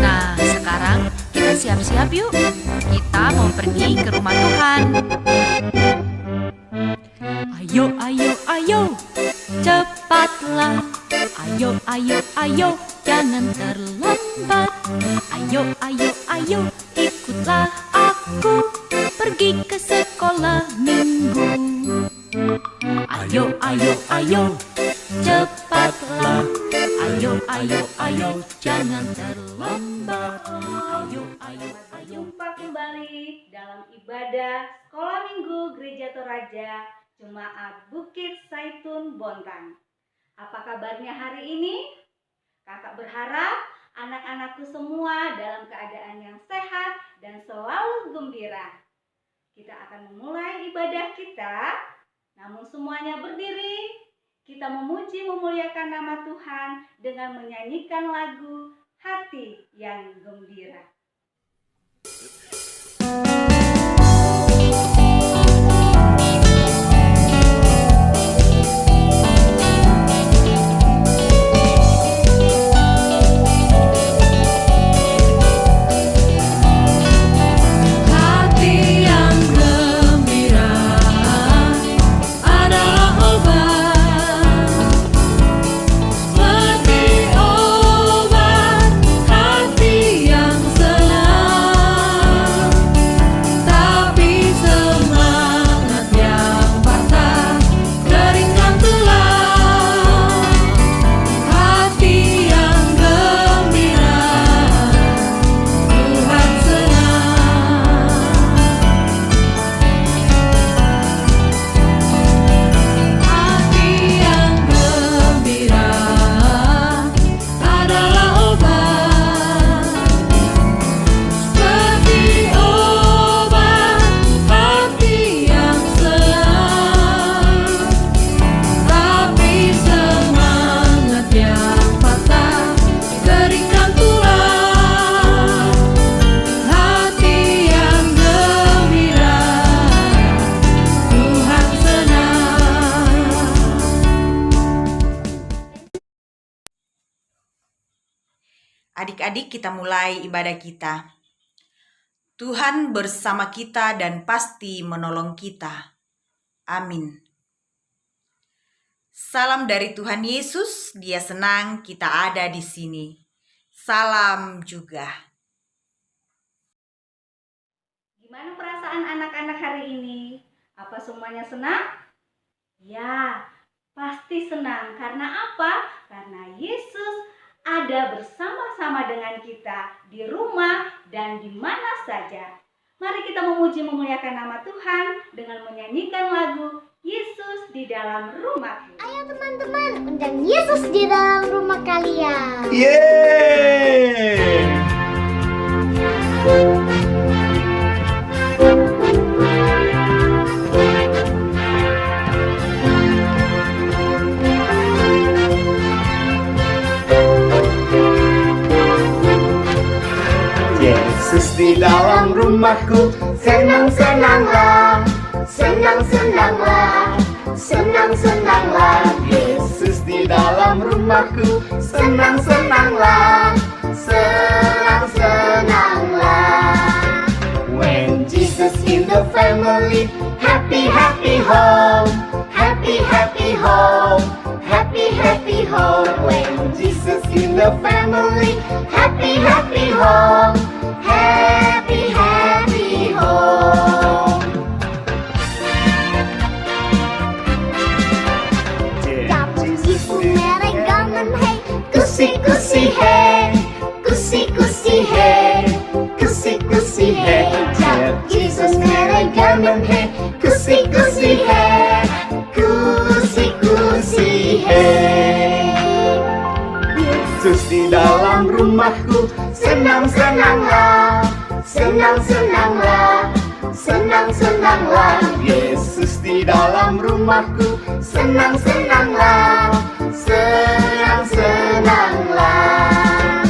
Nah, sekarang kita siap-siap yuk. Kita mau pergi ke rumah Tuhan. Ayo, ayo, ayo, cepatlah. Ayo, ayo, ayo, jangan terlambat. Ayo, ayo, ayo, ikutlah aku pergi ke sekolah minggu. Ayo, ayo, ayo, cepatlah. Ayo, ayo, ayo, jangan terlambat. Ayo, ayo, ayo. Jumpa kembali dalam ibadah Sekolah Minggu Gereja Toraja Jemaat Bukit Saitun Bontang. Apa kabarnya hari ini? Kakak berharap anak-anakku semua dalam keadaan yang sehat dan selalu gembira. Kita akan memulai ibadah kita, namun semuanya berdiri. Kita memuji memuliakan nama Tuhan dengan menyanyikan lagu Hati yang Gembira. Adik-adik, kita mulai ibadah kita. Tuhan bersama kita dan pasti menolong kita. Amin. Salam dari Tuhan Yesus, Dia senang kita ada di sini. Salam juga. Gimana perasaan anak-anak hari ini? Apa semuanya senang? Ya, pasti senang. Karena apa? Karena Yesus ada bersama-sama dengan kita di rumah dan di mana saja. Mari kita memuji memuliakan nama Tuhan dengan menyanyikan lagu Yesus di dalam rumahku. Ayo teman-teman, undang Yesus di dalam rumah kalian. Yeay! Yesus di dalam rumahku, senang-senanglah, senang-senanglah, senang-senanglah. Yesus di dalam rumahku, senang-senanglah, senang-senanglah. When Jesus in the family, happy, happy home, happy, happy home, happy, happy home. When Jesus in the family, happy, happy home, happy, happy home. Jambu merah gamen hey, kusi-kusi hey, kusi-kusi hey, kusi-kusi hey. Jesus merah gamen hey, kusi-kusi hey, kusi-kusi hey. Yesus di dalam rumahku, senang-senanglah, senang-senanglah, senang-senanglah. Yesus di dalam rumahku, senang-senanglah, senang-senanglah.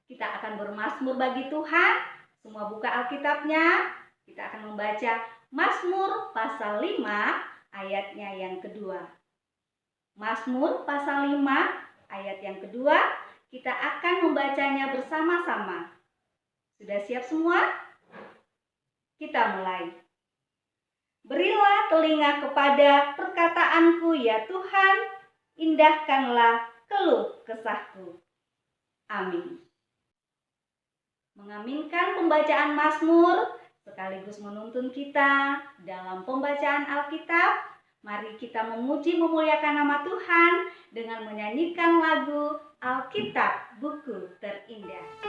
Kita akan bermazmur bagi Tuhan. Semua buka Alkitabnya. Kita akan membaca Mazmur pasal 5 ayatnya yang kedua. Mazmur pasal 5 ayat yang kedua, kita akan membacanya bersama-sama. Sudah siap semua? Kita mulai. Berilah telinga kepada perkataanku ya Tuhan, indahkanlah keluh kesahku. Amin. Mengaminkan pembacaan Mazmur sekaligus menuntun kita dalam pembacaan Alkitab. Mari kita memuji memuliakan nama Tuhan dengan menyanyikan lagu Alkitab Buku Terindah.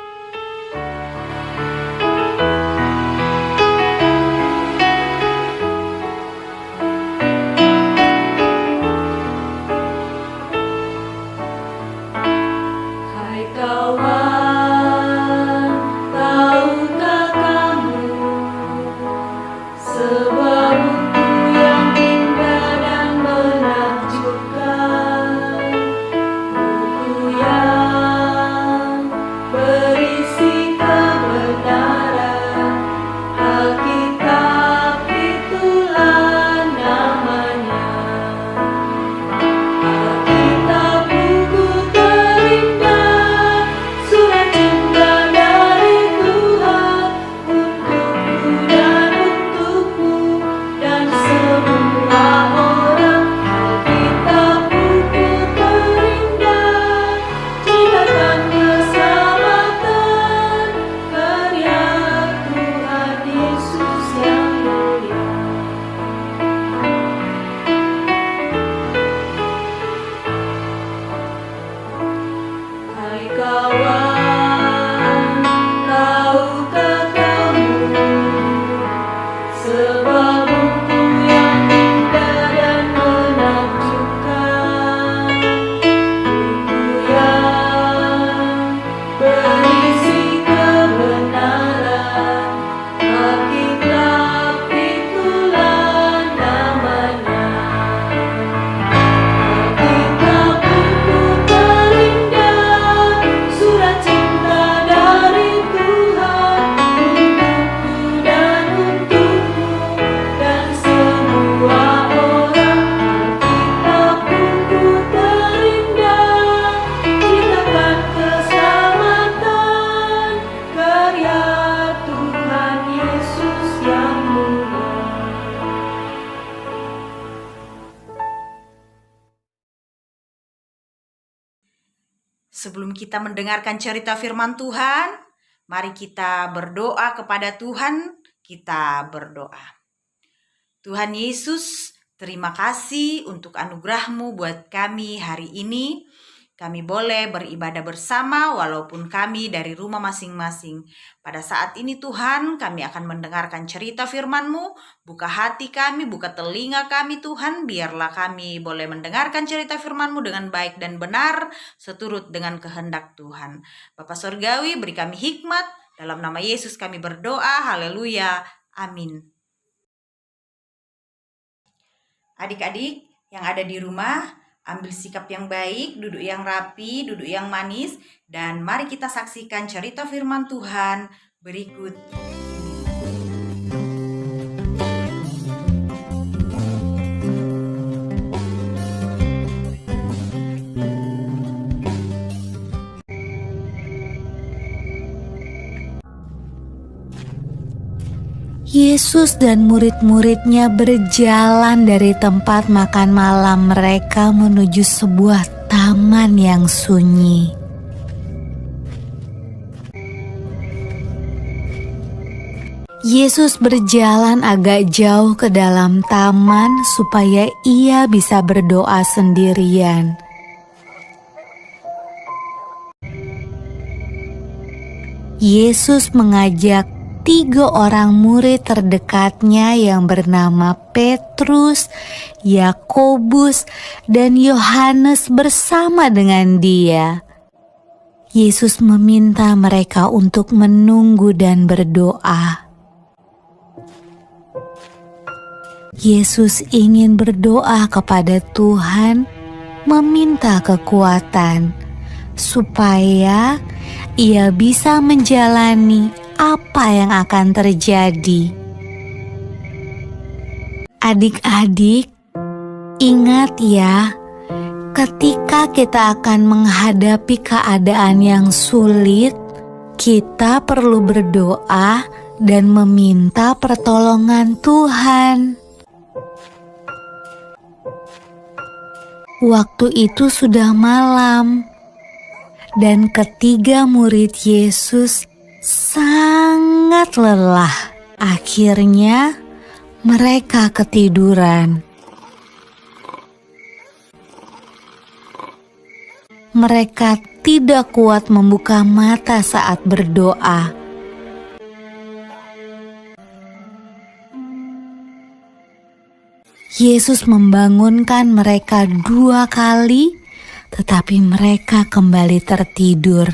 Hai kawan, tahukah kamu sebuah buku yang indah dan menakjubkan, buku yang berisi kebenaran, Alkitab itulah namanya. Alkitab buku terindah, surat cinta dari Tuhan untukku dan untukmu dan semua orang. Alkitab buku terindah, ceritakan keselamatan karya Tuhan Yesus yang mulia. Hai kawan, tahukah kamu sebuah buku yang indah dan menakjubkan, buku yang berisi kebenaran, Alkitab itulah namanya. Alkitab buku terindah, surat cinta dari Tuhan untukku dan untukmu dan semua orang. Alkitab buku terindah, ceritakan keselamatan karya Tuhan Yesus yang mulia. Sebelum kita mendengarkan cerita firman Tuhan, mari kita berdoa kepada Tuhan. Kita berdoa. Tuhan Yesus, terima kasih untuk anugerah-Mu buat kami hari ini. Kami boleh beribadah bersama walaupun kami dari rumah masing-masing. Pada saat ini Tuhan, kami akan mendengarkan cerita firman-Mu. Buka hati kami, buka telinga kami Tuhan. Biarlah kami boleh mendengarkan cerita firman-Mu dengan baik dan benar, seturut dengan kehendak Tuhan. Bapa Surgawi, beri kami hikmat. Dalam nama Yesus kami berdoa. Haleluya. Amin. Adik-adik yang ada di rumah, ambil sikap yang baik, duduk yang rapi, duduk yang manis, dan mari kita saksikan cerita firman Tuhan berikut. Yesus dan murid-muridnya berjalan dari tempat makan malam mereka menuju sebuah taman yang sunyi. Yesus berjalan agak jauh ke dalam taman supaya ia bisa berdoa sendirian. Yesus mengajak 3 orang murid terdekatnya yang bernama Petrus, Yakobus, dan Yohanes bersama dengan dia. Yesus meminta mereka untuk menunggu dan berdoa. Yesus ingin berdoa kepada Tuhan, meminta kekuatan, supaya ia bisa menjalani apa yang akan terjadi. Adik-adik, ingat ya, ketika kita akan menghadapi keadaan yang sulit, kita perlu berdoa dan meminta pertolongan Tuhan. Waktu itu sudah malam, dan ketiga murid Yesus sangat lelah. Akhirnya mereka ketiduran. Mereka tidak kuat membuka mata saat berdoa. Yesus membangunkan mereka 2 kali, tetapi mereka kembali tertidur.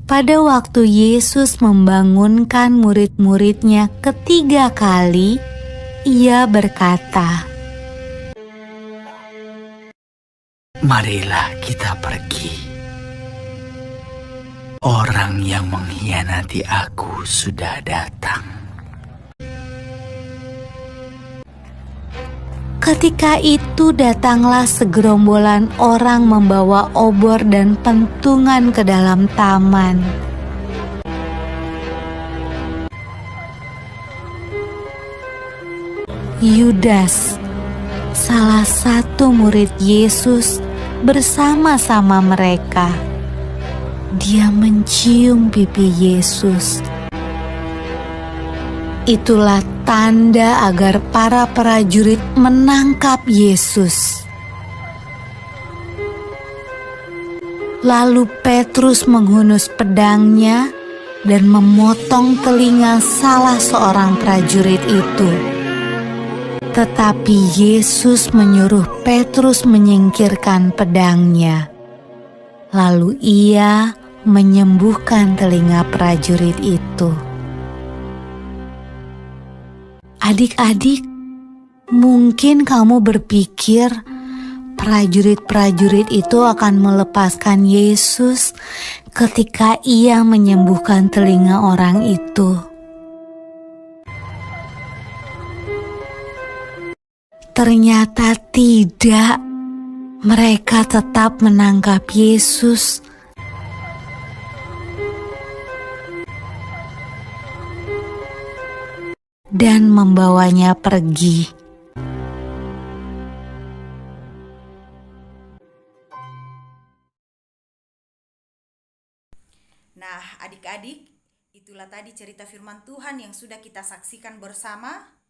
Pada waktu Yesus membangunkan murid-muridnya ketiga kali, Ia berkata, "Marilah kita pergi. Orang yang mengkhianati aku sudah datang." Ketika itu datanglah segerombolan orang membawa obor dan pentungan ke dalam taman. Yudas, salah satu murid Yesus, bersama-sama mereka. Dia mencium pipi Yesus. Itulah tanda agar para prajurit menangkap Yesus. Lalu Petrus menghunus pedangnya dan memotong telinga salah seorang prajurit itu. Tetapi Yesus menyuruh Petrus menyingkirkan pedangnya. Lalu Ia menyembuhkan telinga prajurit itu. Adik-adik, mungkin kamu berpikir prajurit-prajurit itu akan melepaskan Yesus ketika Ia menyembuhkan telinga orang itu. Ternyata tidak. Mereka tetap menangkap Yesus. Dan membawanya pergi. Nah, adik-adik, itulah tadi cerita firman Tuhan yang sudah kita saksikan bersama.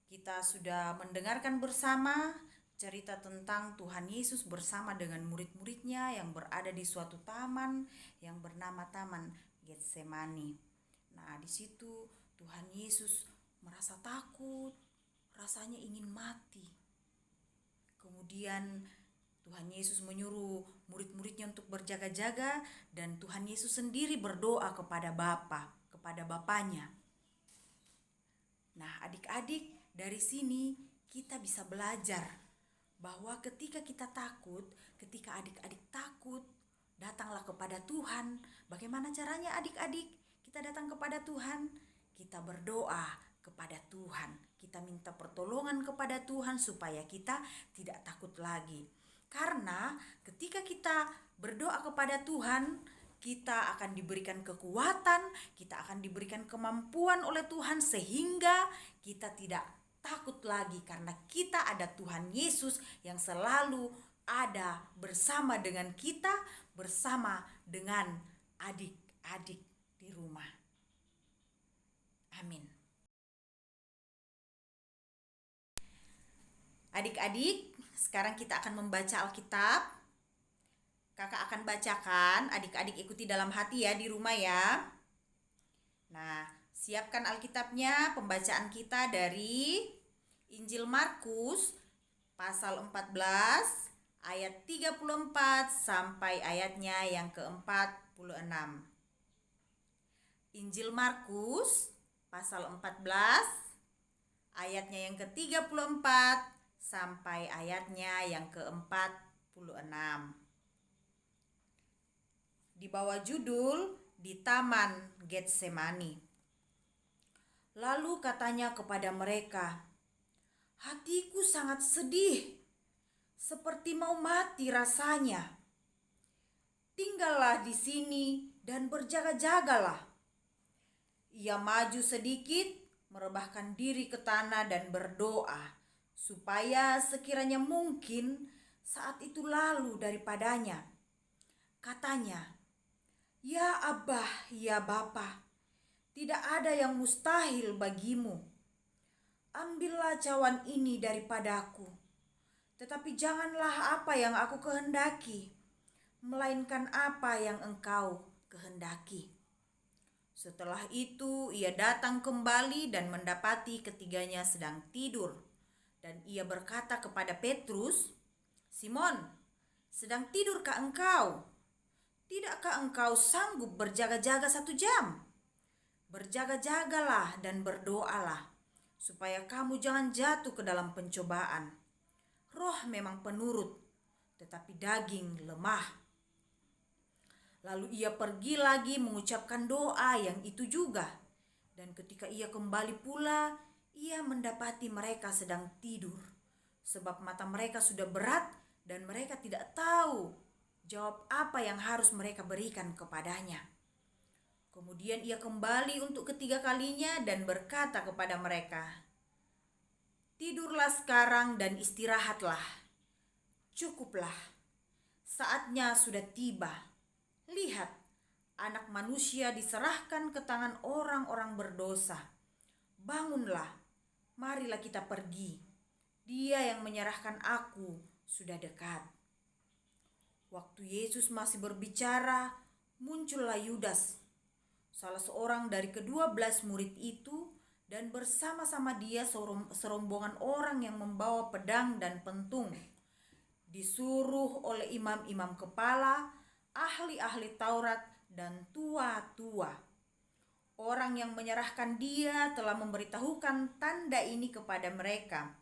Kita sudah mendengarkan bersama cerita tentang Tuhan Yesus bersama dengan murid-muridnya yang berada di suatu taman yang bernama Taman Getsemani. Nah, di situ Tuhan Yesus merasa takut, rasanya ingin mati. Kemudian Tuhan Yesus menyuruh murid-muridnya untuk berjaga-jaga dan Tuhan Yesus sendiri berdoa kepada Bapanya. Nah, adik-adik, dari sini kita bisa belajar bahwa ketika kita takut, ketika adik-adik takut, datanglah kepada Tuhan. Bagaimana caranya adik-adik kita datang kepada Tuhan? Kita berdoa kepada Tuhan. Kita minta pertolongan kepada Tuhan supaya kita tidak takut lagi. Karena ketika kita berdoa kepada Tuhan, kita akan diberikan kekuatan, kita akan diberikan kemampuan oleh Tuhan sehingga kita tidak takut lagi karena kita ada Tuhan Yesus yang selalu ada bersama dengan kita, bersama dengan adik-adik di rumah. Amin. Adik-adik, sekarang kita akan membaca Alkitab. Kakak akan bacakan, adik-adik ikuti dalam hati ya di rumah ya. Nah, siapkan Alkitabnya, pembacaan kita dari Injil Markus pasal 14 ayat 34 sampai ayatnya yang ke-46. Injil Markus pasal 14 ayatnya yang ke-34 sampai ayatnya yang ke-46. Di bawah judul Di Taman Getsemani. Lalu katanya kepada mereka, "Hatiku sangat sedih, seperti mau mati rasanya. Tinggallah di sini dan berjaga-jagalah." Ia maju sedikit, merebahkan diri ke tanah dan berdoa, supaya sekiranya mungkin saat itu lalu daripadanya. Katanya, "Ya Abah, ya Bapa, tidak ada yang mustahil bagimu. Ambillah cawan ini daripadaku, tetapi janganlah apa yang aku kehendaki, melainkan apa yang Engkau kehendaki." Setelah itu ia datang kembali dan mendapati ketiganya sedang tidur. Dan ia berkata kepada Petrus, "Simon, sedang tidurkah engkau? Tidakkah engkau sanggup berjaga-jaga 1 jam? Berjaga-jagalah dan berdoalah, supaya kamu jangan jatuh ke dalam pencobaan. Roh memang penurut, tetapi daging lemah." Lalu ia pergi lagi mengucapkan doa yang itu juga. Dan ketika ia kembali pula, ia mendapati mereka sedang tidur, sebab mata mereka sudah berat dan mereka tidak tahu jawab apa yang harus mereka berikan kepadanya. Kemudian ia kembali untuk ketiga kalinya dan berkata kepada mereka, "Tidurlah sekarang dan istirahatlah. Cukuplah, saatnya sudah tiba. Lihat, Anak Manusia diserahkan ke tangan orang-orang berdosa. Bangunlah, marilah kita pergi. Dia yang menyerahkan aku sudah dekat." Waktu Yesus masih berbicara, muncullah Yudas, salah seorang dari ke-12 murid itu, dan bersama-sama dia serombongan orang yang membawa pedang dan pentung, disuruh oleh imam-imam kepala, ahli-ahli Taurat, dan tua-tua. Orang yang menyerahkan dia telah memberitahukan tanda ini kepada mereka.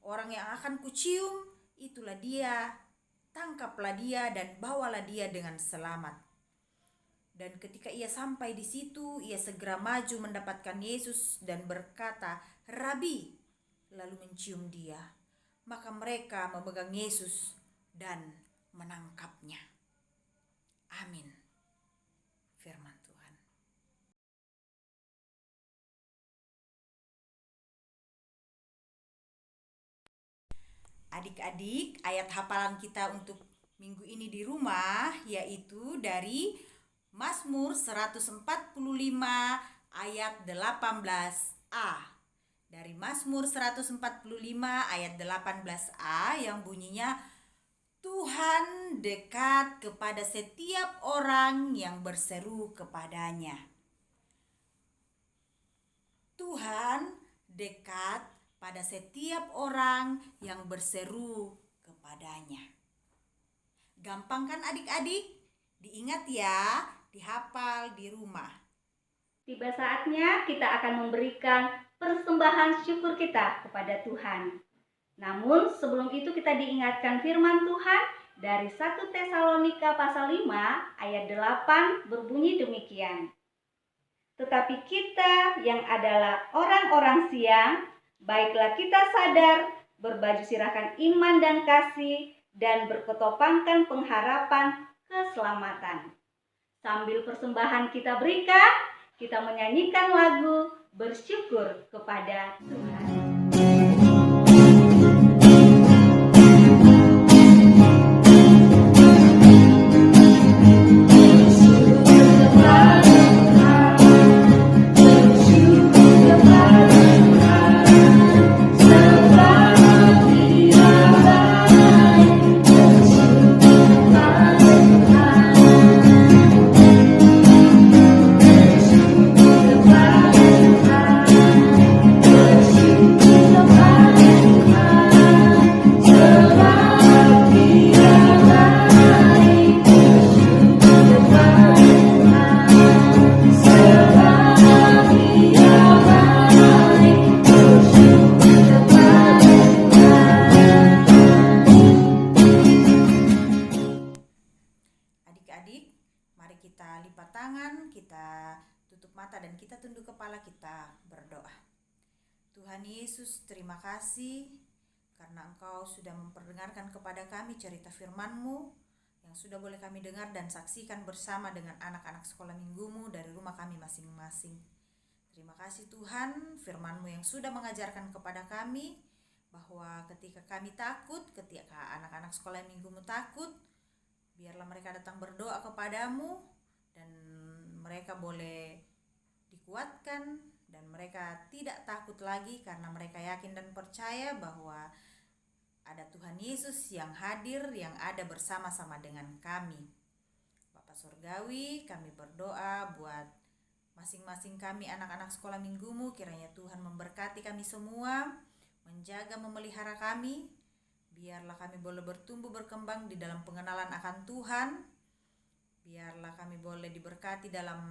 "Orang yang akan kucium, itulah dia. Tangkaplah dia dan bawalah dia dengan selamat." Dan ketika ia sampai di situ, ia segera maju mendapatkan Yesus dan berkata, "Rabi," lalu mencium dia. Maka mereka memegang Yesus dan menangkapnya. Amin. Firman Tuhan. Adik-adik, ayat hafalan kita untuk minggu ini di rumah yaitu dari Mazmur 145 ayat 18a. Dari Mazmur 145 ayat 18a yang bunyinya, "Tuhan dekat kepada setiap orang yang berseru kepadanya." Tuhan dekat pada setiap orang yang berseru kepadanya. Gampang kan adik-adik? Diingat ya, dihafal di rumah. Tiba saatnya kita akan memberikan persembahan syukur kita kepada Tuhan. Namun sebelum itu kita diingatkan firman Tuhan dari 1 Tesalonika pasal 5 ayat 8 berbunyi demikian. "Tetapi kita yang adalah orang-orang siang, baiklah kita sadar, berbaju sirahkan iman dan kasih, dan berketopangkan pengharapan keselamatan." Sambil persembahan kita berikan, kita menyanyikan lagu bersyukur kepada Tuhan. Bersyukur tunduk kepala kita berdoa. Tuhan Yesus, terima kasih karena Engkau sudah memperdengarkan kepada kami cerita firman-Mu yang sudah boleh kami dengar dan saksikan bersama dengan anak-anak sekolah minggu-Mu dari rumah kami masing-masing. Terima kasih Tuhan, firman-Mu yang sudah mengajarkan kepada kami bahwa ketika kami takut, ketika anak-anak sekolah minggu-Mu takut, biarlah mereka datang berdoa kepadamu dan mereka boleh dikuatkan dan mereka tidak takut lagi karena mereka yakin dan percaya bahwa ada Tuhan Yesus yang hadir, yang ada bersama-sama dengan kami. Bapa Surgawi, kami berdoa buat masing-masing kami anak-anak sekolah minggu-Mu, kiranya Tuhan memberkati kami semua, menjaga memelihara kami, biarlah kami boleh bertumbuh berkembang di dalam pengenalan akan Tuhan, biarlah kami boleh diberkati dalam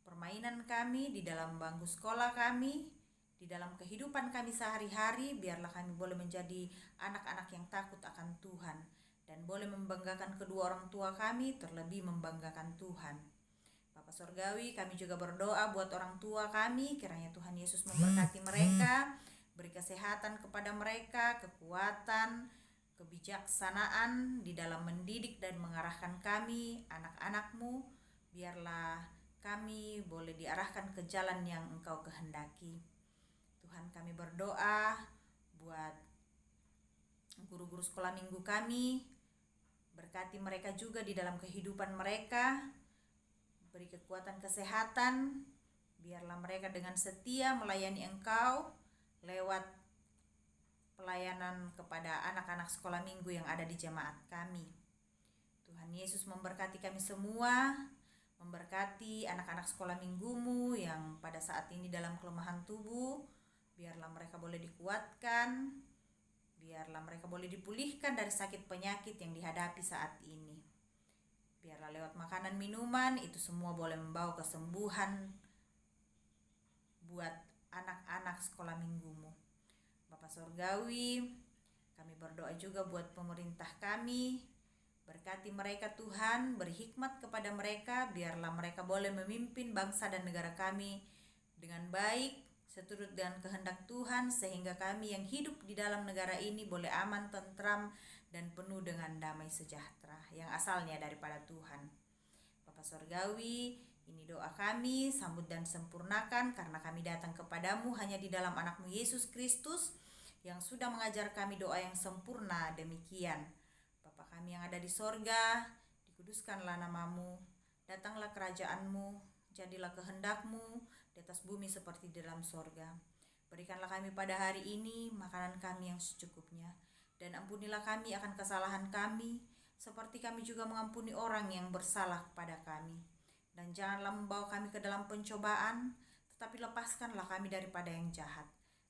permainan kami, di dalam bangku sekolah kami, di dalam kehidupan kami sehari-hari, biarlah kami boleh menjadi anak-anak yang takut akan Tuhan dan boleh membanggakan kedua orang tua kami, terlebih membanggakan Tuhan. Bapa Surgawi, kami juga berdoa buat orang tua kami, kiranya Tuhan Yesus memberkati mereka, beri kesehatan kepada mereka, kekuatan, kebijaksanaan di dalam mendidik dan mengarahkan kami, anak-anak-Mu, biarlah kami boleh diarahkan ke jalan yang Engkau kehendaki. Tuhan, kami berdoa buat guru-guru sekolah minggu kami, berkati mereka juga di dalam kehidupan mereka, beri kekuatan kesehatan, biarlah mereka dengan setia melayani Engkau lewat pelayanan kepada anak-anak sekolah minggu yang ada di jemaat kami. Tuhan Yesus memberkati kami semua, memberkati anak-anak sekolah minggu-Mu yang pada saat ini dalam kelemahan tubuh, biarlah mereka boleh dikuatkan, biarlah mereka boleh dipulihkan dari sakit penyakit yang dihadapi saat ini. Biarlah lewat makanan minuman itu semua boleh membawa kesembuhan buat anak-anak sekolah minggu-Mu. Bapa Surgawi, kami berdoa juga buat pemerintah kami, berkati mereka Tuhan, beri hikmat kepada mereka, biarlah mereka boleh memimpin bangsa dan negara kami dengan baik, seturut dengan kehendak Tuhan, sehingga kami yang hidup di dalam negara ini boleh aman, tentram, dan penuh dengan damai sejahtera yang asalnya daripada Tuhan. Bapa Surgawi, ini doa kami, sambut dan sempurnakan karena kami datang kepadamu hanya di dalam anak-Mu Yesus Kristus yang sudah mengajar kami doa yang sempurna demikian. Bapa kami yang ada di sorga, dikuduskanlah nama-Mu, datanglah kerajaan-Mu, jadilah kehendak-Mu di atas bumi seperti di dalam sorga. Berikanlah kami pada hari ini makanan kami yang secukupnya, dan ampunilah kami akan kesalahan kami, seperti kami juga mengampuni orang yang bersalah kepada kami. Dan janganlah membawa kami ke dalam pencobaan, tetapi lepaskanlah kami daripada yang jahat.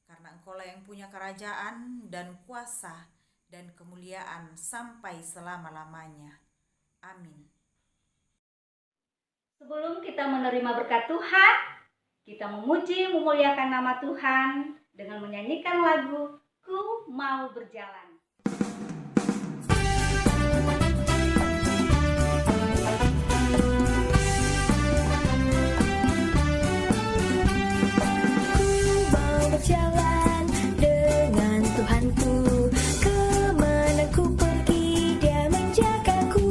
Karena Engkau-lah yang punya kerajaan dan kuasa dan kemuliaan sampai selama-lamanya. Amin. Sebelum kita menerima berkat Tuhan, kita memuji memuliakan nama Tuhan dengan menyanyikan lagu Ku Mau Berjalan. Berjalan dengan Tuhanku, kemana ku pergi Dia menjagaku.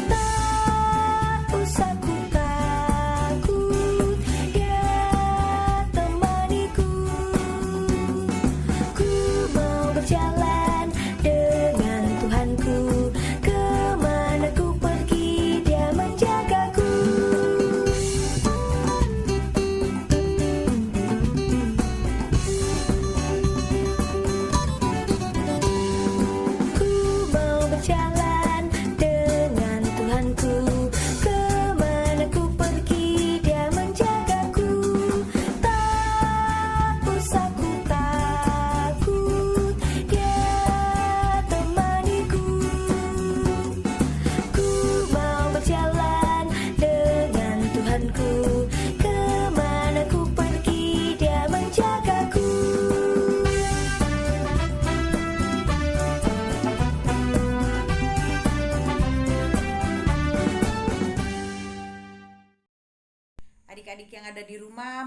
Tak usah ku takut, Dia temaniku. Ku mau berjalan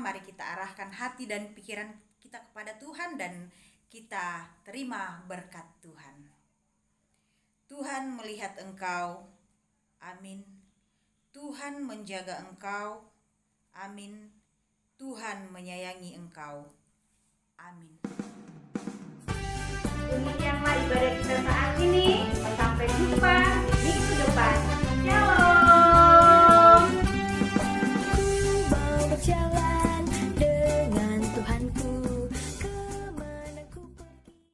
mari kita arahkan hati dan pikiran kita kepada Tuhan dan kita terima berkat Tuhan. Tuhan melihat engkau, amin. Tuhan menjaga engkau, amin. Tuhan menyayangi engkau, amin. Demikianlah ibadah kita saat ini. Sampai jumpa minggu depan.